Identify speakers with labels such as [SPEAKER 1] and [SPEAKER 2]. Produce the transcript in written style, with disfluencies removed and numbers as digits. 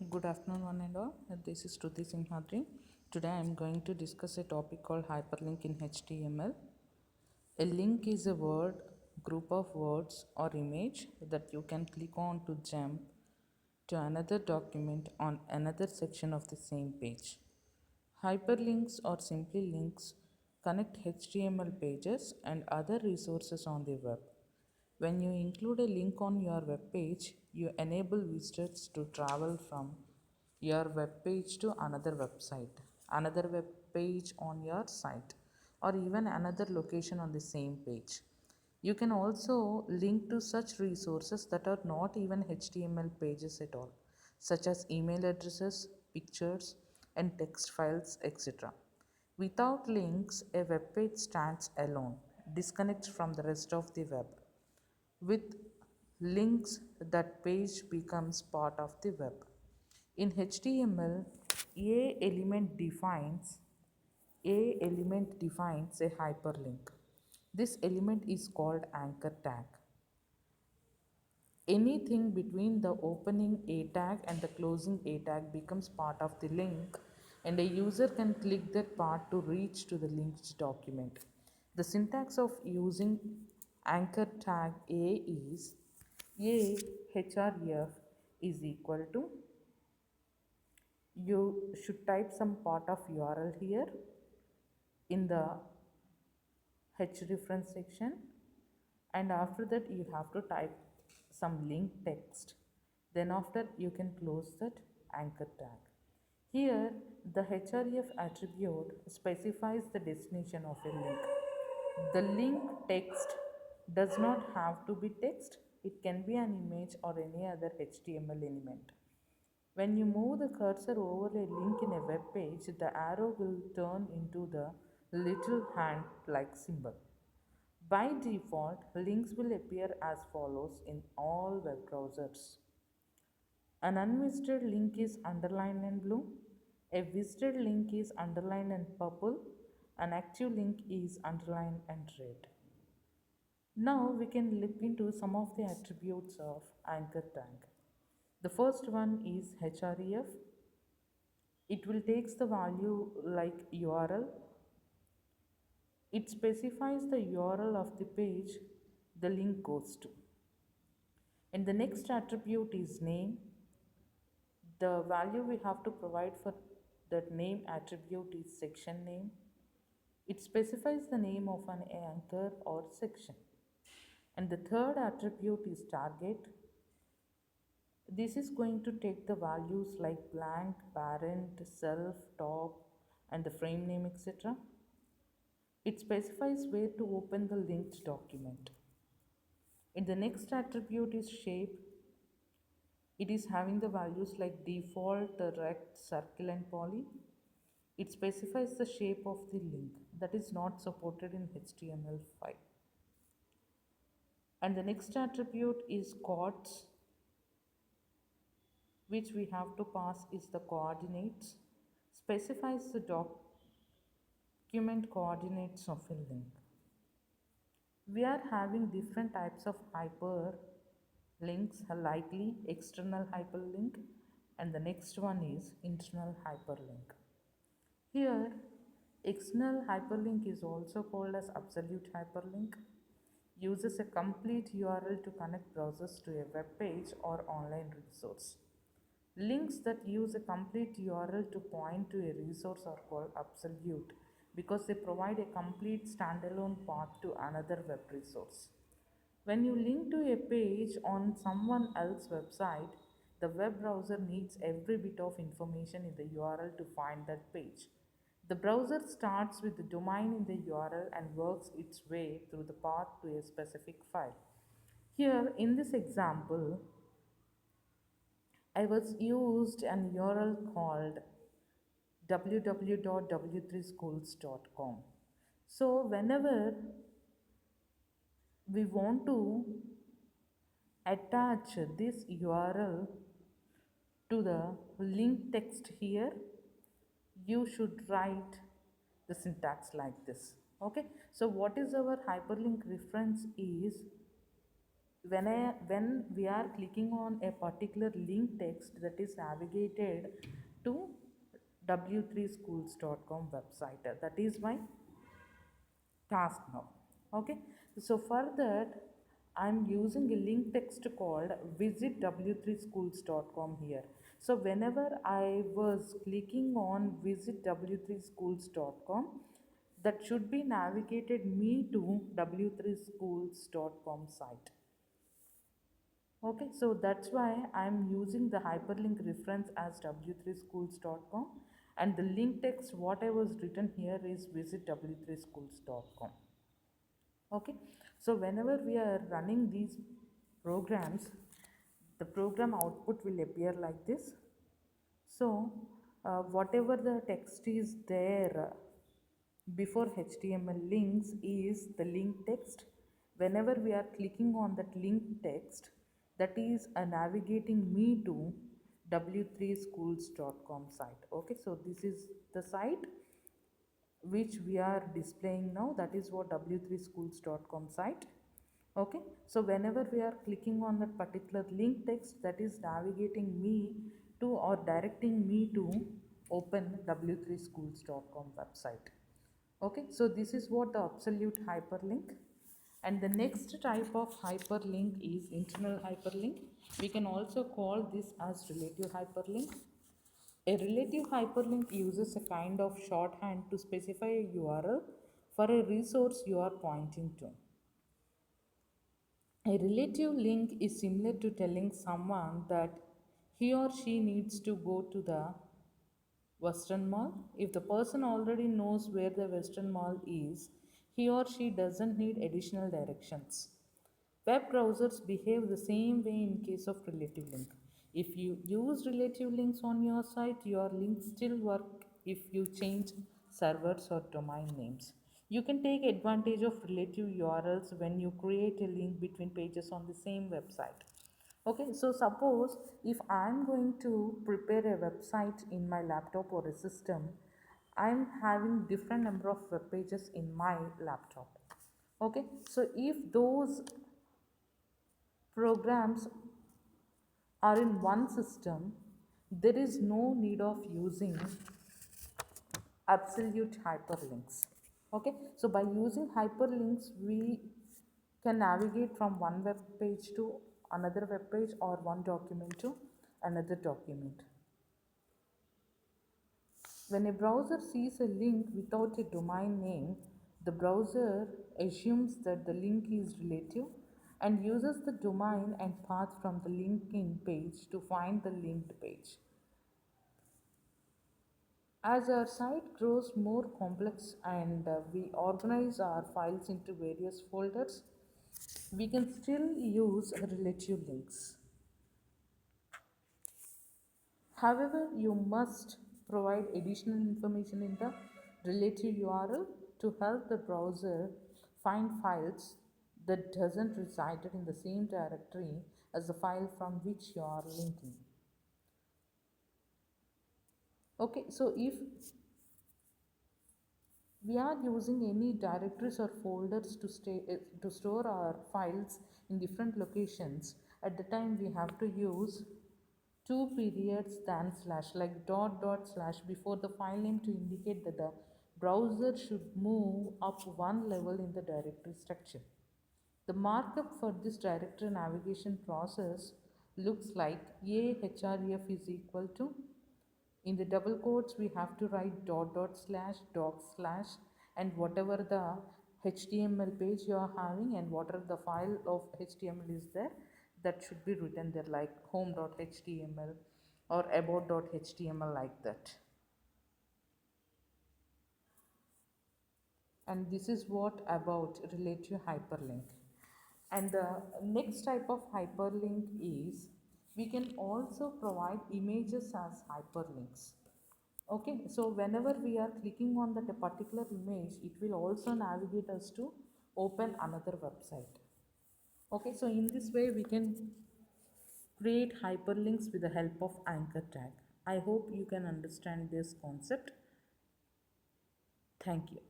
[SPEAKER 1] Good afternoon, one and all. This is Shruti Singhadri. Today I am going to discuss a topic called hyperlink in HTML. A link is a word, group of words, or image that you can click on to jump to another document on another section of the same page. Hyperlinks or simply links connect HTML pages and other resources on the web. When you include a link on your web page, you enable visitors to travel from your web page to another website, another web page on your site, or even another location on the same page. You can also link to such resources that are not even HTML pages at all, such as email addresses, pictures, and text files, etc. Without links, a web page stands alone, disconnects from the rest of the web. With links, that page becomes part of the web. In HTML, a element defines a hyperlink. This element is called anchor tag. Anything between the opening A tag and the closing A tag becomes part of the link, and a user can click that part to reach to the linked document. The syntax of using anchor tag A is A href is equal to, you should type some part of URL here in the href section, and after that you have to type some link text. Then after you can close that anchor tag. Here the href attribute specifies the destination of a link. The link text does not have to be text, it can be an image or any other HTML element. When you move the cursor over a link in a web page, the arrow will turn into the little hand like symbol. By default, links will appear as follows in all web browsers. An unvisited link is underlined in blue, a visited link is underlined in purple, an active link is underlined in red. Now we can look into some of the attributes of anchor tag. The first one is href. It will takes the value like URL. It specifies the URL of the page the link goes to. And the next attribute is name. The value we have to provide for that name attribute is section name. It specifies the name of an anchor or section. And the third attribute is target. This is going to take the values like blank, parent, self, top, and the frame name, etc. It specifies where to open the linked document. And the next attribute is shape. It is having the values like default, rect, circle, and poly. It specifies the shape of the link that is not supported in HTML5. And the next attribute is coords, which we have to pass is the coordinates, specifies the document coordinates of a link. We are having different types of hyperlinks, likely external hyperlink, and the next one is internal hyperlink. Here, external hyperlink is also called as absolute hyperlink, uses a complete URL to connect browsers to a web page or online resource. Links that use a complete URL to point to a resource are called absolute because they provide a complete standalone path to another web resource. When you link to a page on someone else's website, the web browser needs every bit of information in the URL to find that page. The browser starts with the domain in the URL and works its way through the path to a specific file. Here, in this example, I was used an URL called www.w3schools.com. So, whenever we want to attach this URL to the link text here, you should write the syntax like this. Okay, so what is our hyperlink reference is when we are clicking on a particular link text that is navigated to w3schools.com website. That is my task now. Okay, so for that I'm using a link text called visit w3schools.com here. So whenever I was clicking on visit w3schools.com, that should be navigated me to w3schools.com site. Okay, so that's why I'm using the hyperlink reference as w3schools.com, and the link text what I was written here is visit w3schools.com. Okay, so whenever we are running these programs, the program output will appear like this. So whatever the text is there before HTML links is the link text. Whenever we are clicking on that link text, that is navigating me to w3schools.com site. Okay, so this is the site which we are displaying now. That is what w3schools.com site. Okay, so whenever we are clicking on that particular link text, that is navigating me to or directing me to open w3schools.com website. Okay, so this is what the absolute hyperlink. And the next type of hyperlink is internal hyperlink. We can also call this as relative hyperlink. A relative hyperlink uses a kind of shorthand to specify a URL for a resource you are pointing to. A relative link is similar to telling someone that he or she needs to go to the Western Mall. If the person already knows where the Western Mall is, he or she doesn't need additional directions. Web browsers behave the same way in case of relative link. If you use relative links on your site, your links still work if you change servers or domain names. You can take advantage of relative URLs when you create a link between pages on the same website. Okay, so suppose if I'm going to prepare a website in my laptop or a system, I'm having different number of web pages in my laptop. Okay, so if those programs are in one system, there is no need of using absolute hyperlinks. Okay, so by using hyperlinks, we can navigate from one web page to another web page or one document to another document. When a browser sees a link without a domain name, the browser assumes that the link is relative and uses the domain and path from the linking page to find the linked page. As our site grows more complex and we organize our files into various folders, we can still use relative links. However, you must provide additional information in the relative URL to help the browser find files that doesn't reside in the same directory as the file from which you are linking. Okay, so if we are using any directories or folders to store our files in different locations, at the time we have to use two periods than slash, like dot dot slash before the file name to indicate that the browser should move up one level in the directory structure. The markup for this directory navigation process looks like ahref is equal to, in the double quotes we have to write dot dot slash doc slash, and whatever the HTML page you are having and whatever the file of HTML is there, that should be written there, like home.html or about.html, like that. And this is what about relative hyperlink. And the next type of hyperlink is, we can also provide images as hyperlinks. Okay, so whenever we are clicking on that particular image, it will also navigate us to open another website. Okay, so in this way we can create hyperlinks with the help of anchor tag. I hope you can understand this concept. Thank you.